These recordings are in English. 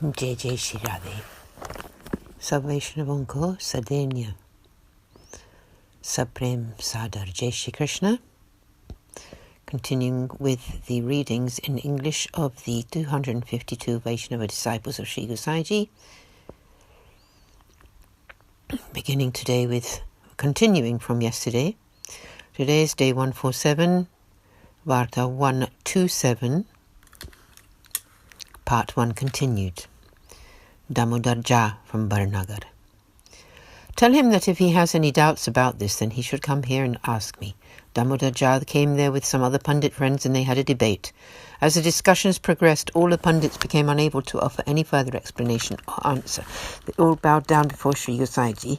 जय जय श्री राधे। सब वैष्णवों को सदैन्य सब प्रेम सादर जय Shri Krishna. Continuing with the readings in English of the 252 Vaishnava disciples of Shri Gosai, beginning today with, continuing from yesterday. Today is day 147, Varta 127, part 1 continued. Damodar from Barnagar. Tell him that if he has any doubts about this, then he should come here and ask me. Damodar came there with some other Pandit friends and they had a debate. As the discussions progressed, all the Pandits became unable to offer any further explanation or answer. They all bowed down before Shri Gosai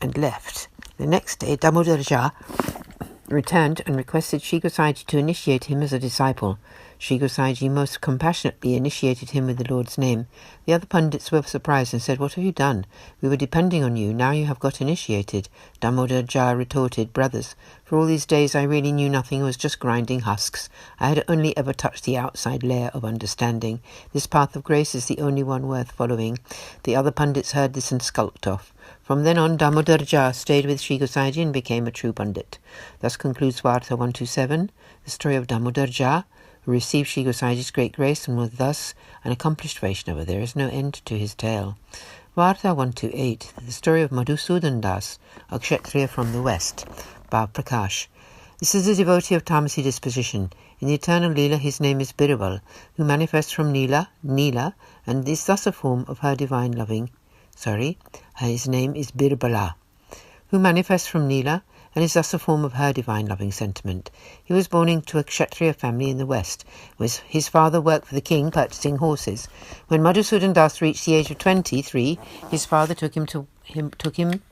and left. The next day, Damodar returned and requested Shri Gosai to initiate him as a disciple. Shri Gosai most compassionately initiated him with the Lord's name. The other Pandits were surprised and said, "What have you done? We were depending on you. Now you have got initiated." Damodar retorted, "Brothers, for all these days I really knew nothing. I was just grinding husks. I had only ever touched the outside layer of understanding. This path of grace is the only one worth following." The other Pandits heard this and skulked off. From then on, Damodar stayed with Shri Gosai and became a true Pandit. Thus concludes Varta 127, the story of Damodar, who received Shri Gosai's great grace and was thus an accomplished Vaishnava. There is no end to his tale. Varta 128, the story of Madhusudan Das, a Kshatriya from the west, Bhav Prakash. This is a devotee of Tamasi disposition. In the eternal Leela, his name is Birbal, who manifests from Neela, and is thus a form of her divine loving. His name is Birbala, who manifests from Neela, and is thus a form of her divine loving sentiment. He was born into a Kshatriya family in the west. His father worked for the king, purchasing horses. When Madhusudan Das reached the age of 23, his father took him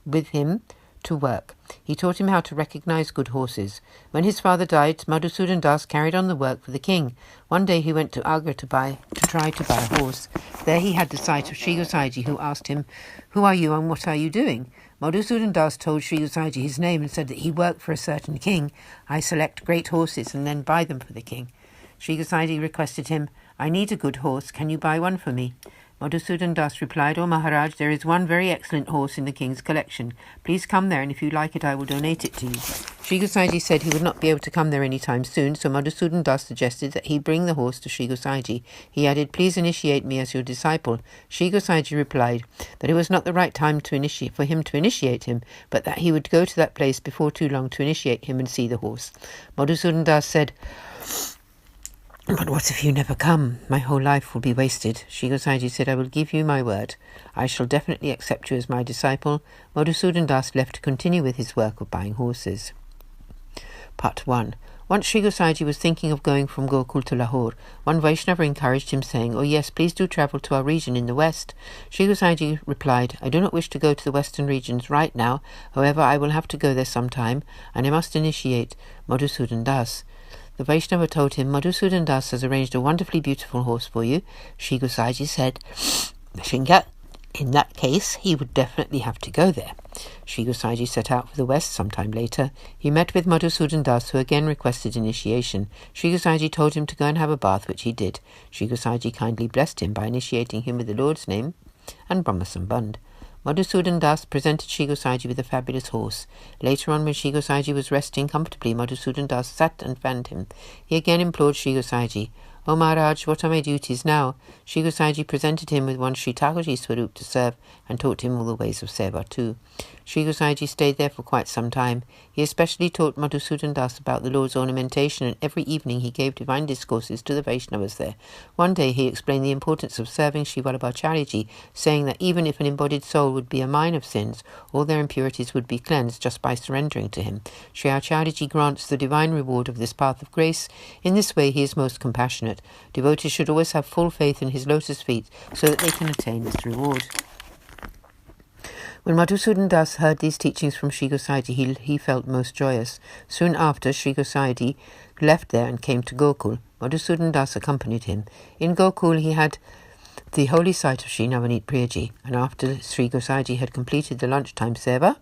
with him to work. He taught him how to recognize good horses. When his father died, Madhusudan Das carried on the work for the king. One day he went to Agra to try to buy a horse. There he had the sight of Shri Gosai, who asked him, "Who are you and what are you doing?" Madhusudan Das told Shri Gosai his name and said that he worked for a certain king. "I select great horses and then buy them for the king." Shri Gosai requested him, "I need a good horse. Can you buy one for me?" Madhusudan Das replied, "O Maharaj, there is one very excellent horse in the king's collection. Please come there, and if you like it, I will donate it to you." Shri Gosai said he would not be able to come there any time soon, so Madhusudan Das suggested that he bring the horse to Shri Gosai. He added, "Please initiate me as your disciple." Shri Gosai replied that it was not the right time for him to initiate him, but that he would go to that place before too long to initiate him and see the horse. Madhusudan Das said, "But what if you never come? My whole life will be wasted." Shri Gosai said, "I will give you my word. I shall definitely accept you as my disciple." Madhusudan Das left to continue with his work of buying horses. Part 1. Once Shri Gosai was thinking of going from Gokul to Lahore. One Vaishnava encouraged him, saying, "Oh yes, please do travel to our region in the west." Shri Gosai replied, "I do not wish to go to the western regions right now. However, I will have to go there sometime, and I must initiate Madhusudan Das." The Vaishnava told him, "Madhusudan Das has arranged a wonderfully beautiful horse for you." Shri Gosai said, "Shinga, in that case, he would definitely have to go there." Shri Gosai set out for the west sometime later. He met with Madhusudan Das, who again requested initiation. Shri Gosai told him to go and have a bath, which he did. Shri Gosai kindly blessed him by initiating him with the Lord's name and Brahma Sambandh. Madhusudan Das presented Shri Gosai with a fabulous horse. Later on, when Shri Gosai was resting comfortably, Madhusudan Das sat and fanned him. He again implored Shri Gosai, "O Maharaj, what are my duties now?" Shri Gosai presented him with one Shri Thakurji Swarup to serve and taught him all the ways of Seva too. Shri Gosai stayed there for quite some time. He especially taught Madhusudan Das about the Lord's ornamentation, and every evening he gave divine discourses to the Vaishnavas there. One day he explained the importance of serving Shri Vallabhacharyaji, saying that even if an embodied soul would be a mine of sins, all their impurities would be cleansed just by surrendering to him. Shri Acharyaji grants the divine reward of this path of grace. In this way he is most compassionate. Devotees should always have full faith in his lotus feet so that they can attain this reward. When Madhusudan Das heard these teachings from Shri Gosai, he felt most joyous. Soon after, Shri Gosai left there and came to Gokul. Madhusudan Das accompanied him. In Gokul, he had the holy site of Shri Navneet Priyaji, and after Shri Gosai had completed the lunchtime seva,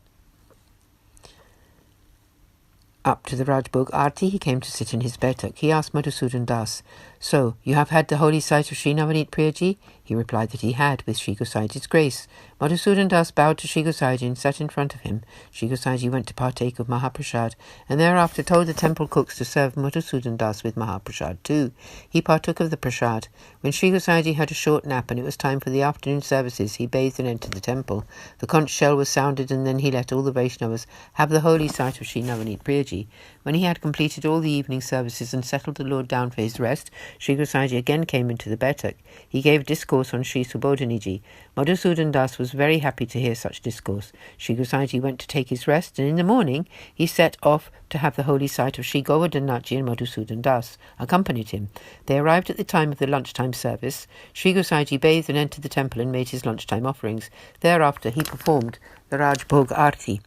up to the Rajbhog Aarti, he came to sit in his betak. He asked Madhusudan Das, So, you have had the holy sight of Sri Navneet Priyaji? He replied that he had, with Sri Gosaiji's grace. Madhusudan Das bowed to Sri Gosaiji and sat in front of him. Sri Gosaiji went to partake of Mahaprasad, and thereafter told the temple cooks to serve Madhusudan Das with Mahaprasad too. He partook of the prasad. When Sri Gosaiji had a short nap and it was time for the afternoon services, he bathed and entered the temple. The conch shell was sounded, and then he let all the Vaishnavas have the holy sight of Sri Navneet Priyaji. When he had completed all the evening services and settled the Lord down for his rest, Sri Gosaiji again came into the Betak. He gave discourse on Sri Subodhaniji. Madhusudan Das was very happy to hear such discourse. Sri Gosaiji went to take his rest, and in the morning he set off to have the holy sight of Sri Govardhanaji, and Madhusudan Das accompanied him. They arrived at the time of the lunchtime service. Sri Gosaiji bathed and entered the temple and made his lunchtime offerings. Thereafter he performed the Rajbhog Arti.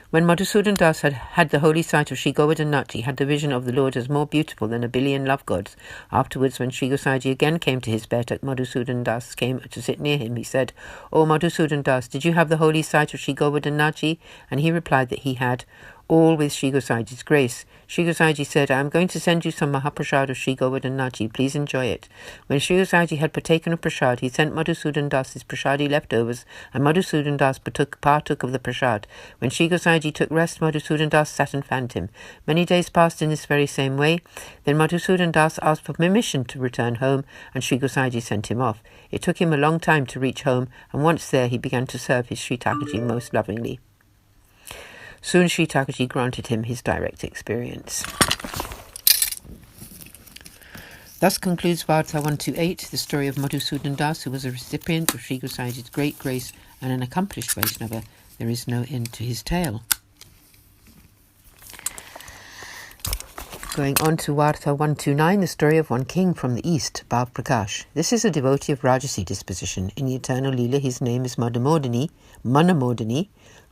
When Madhusudan Das had the holy sight of Sri Govardhanaji, had the vision of the Lord as more beautiful than a billion love gods. Afterwards, when Sri Gosaiji again came to his Betak, Madhusudan Das came to sit near him. He said, "O Madhusudan Das, did you have the holy sight of Sri Govardhanaji?" And he replied that he had, all with Sri Gosaiji's grace. Sri Gosaiji said, "I am going to send you some Mahaprasad of Sri Govardhanaji. Please enjoy it." When Sri Gosaiji had partaken of prasad, he sent Madhusudan Das his prasadi leftovers, and Madhusudan Das partook of the prasad. When Sri Gosaiji took rest, Madhusudan Das sat and fanned him. Many days passed in this very same way. Then Madhusudan Das asked for permission to return home, and Sri Gosaiji sent him off. It took him a long time to reach home, and once there he began to serve his Sri Thakurji most lovingly. Soon Sri Thakurji granted him his direct experience. Thus concludes Varta 128, the story of Madhusudan Das, who was a recipient of Sri Gosaiji's great grace and an accomplished Vaishnava. There is no end to his tale. Going on to Varta 129, the story of one king from the east, Bhav Prakash. This is a devotee of Rajasi disposition. In the eternal Leela, his name is Manamodani,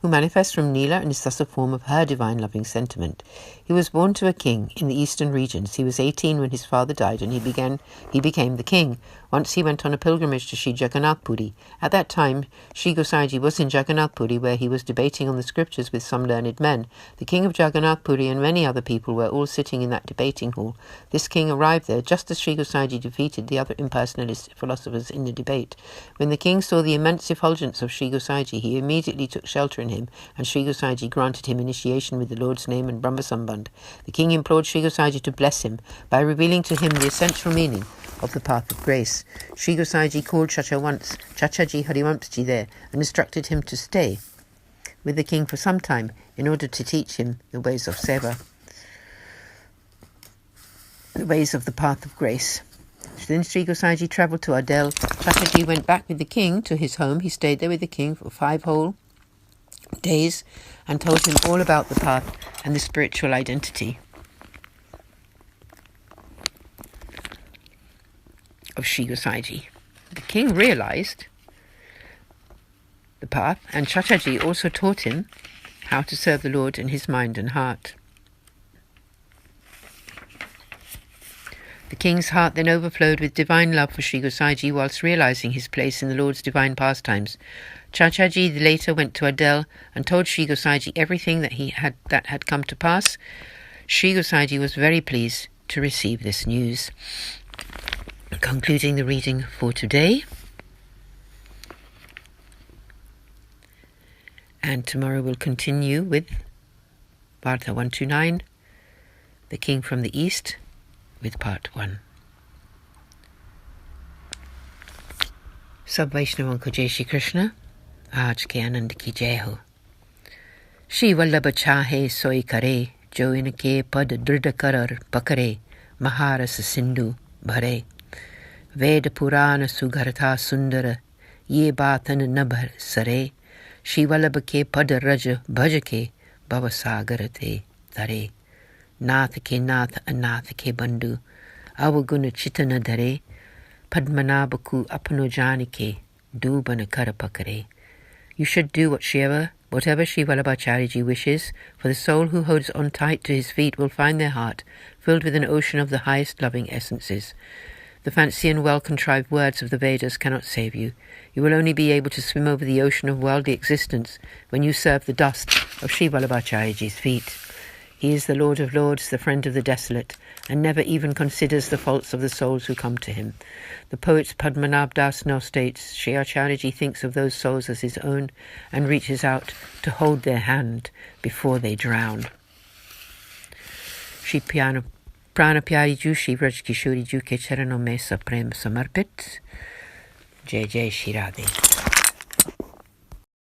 who manifests from Neela and is thus a form of her divine loving sentiment. He was born to a king in the eastern regions. He was 18 when his father died, and he became the king. Once he went on a pilgrimage to Sri Jagannath Puri. At that time, Sri Gosaiji was in Jagannath Puri, where he was debating on the scriptures with some learned men. The king of Jagannath Puri and many other people were all sitting in that debating hall. This king arrived there just as Sri Gosaiji defeated the other impersonalist philosophers in the debate. When the king saw the immense effulgence of Sri Gosaiji, he immediately took shelter in him, and Sri Gosaiji granted him initiation with the Lord's name and Brahma Sambandh. The king implored Sri Gosaiji to bless him by revealing to him the essential meaning of the path of grace. Sri Gosaiji called Chachaji Hariwamsji there and instructed him to stay with the king for some time in order to teach him the ways of Seva, the ways of the path of grace. Then Sri Gosaiji travelled to Adel. Chachaji went back with the king to his home. He stayed there with the king for 5 whole days and told him all about the path and the spiritual identity of Sri Gosaiji. The king realized the path, and Chachaji also taught him how to serve the Lord in his mind and heart. The king's heart then overflowed with divine love for Sri Gosaiji whilst realizing his place in the Lord's divine pastimes. Chachaji later went to Adel and told Sri Gosaiji everything that had come to pass. Sri Gosaiji was very pleased to receive this news. Concluding the reading for today. And tomorrow we'll continue with Varta 129, the king from the east, with part 1. सब वैष्णवों को जय श्री कृष्ण। आज के आनंद की जय हो। श्री वल्लभ चाहे सोई करे, जो इनके पद दृढ़ कर पकड़े, महारस सिंधु भरे। वेद पुराण सुघरता सुंदर, ये बातन न भर सरे। श्री वल्लभ के पद रज भज के, भव सागर ते तरे। नाथ के नाथ अनाथ के बंधु, अवगुण चितन धरे। पद्मनाभ को अपनो जान के, डूबन कर पकड़े। You should do whatever Sri Vallabhacharya wishes, for the soul who holds on tight to his feet will find their heart filled with an ocean of the highest loving essences. The fancy and well-contrived words of the Vedas cannot save you. You will only be able to swim over the ocean of worldly existence when you serve the dust of Sri Vallabhacharya's feet. He is the Lord of Lords, the friend of the desolate, and never even considers the faults of the souls who come to him. The poet Padmanabh Das now states, Sri Acharyaji thinks of those souls as his own and reaches out to hold their hand before they drown. Shri Prana Pyari Ju Shri Vraj Kishori Ju ke charanon mein saprem samarpit. Jai Jai Shri Radhe.